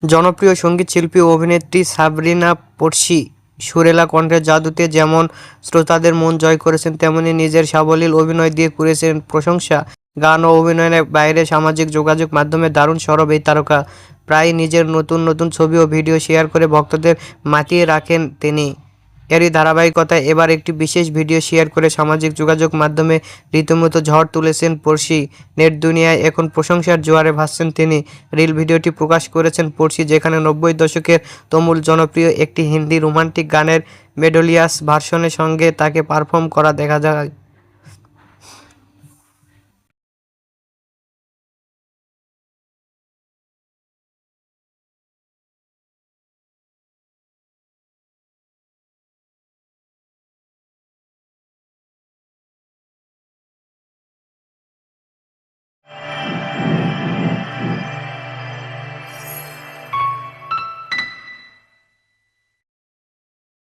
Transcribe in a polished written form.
জনপ্রিয় সঙ্গীতশিল্পী ও অভিনেত্রী সাবরিনা পড়শি সুরেলা কণ্ঠের জাদুতে যেমন শ্রোতাদের মন জয় করেছেন, তেমনি নিজের সাবলীল অভিনয় দিয়ে কুড়িয়েছেন প্রশংসা। গান ও অভিনয়ের বাইরে সামাজিক যোগাযোগ মাধ্যমে দারুণ সরব এই তারকা। প্রায়ই নিজের নতুন নতুন ছবি ও ভিডিও শেয়ার করে ভক্তদের মাতিয়ে রাখেন তিনি। এরই ধারাবাহিকতায় এবার একটি বিশেষ ভিডিও শেয়ার করে সামাজিক যোগাযোগ মাধ্যমে রীতিমতো ঝড় তুলেছেন পড়শি। নেট দুনিয়ায় এখন প্রশংসার জোয়ারে ভাসছেন তিনি। রিল ভিডিওটি প্রকাশ করেছেন পড়শি, যেখানে 90 দশকের তুমুল জনপ্রিয় একটি হিন্দি রোমান্টিক গানের মেলোডিয়াস ভার্সনের সঙ্গে তাকে পারফর্ম করা দেখা যায়।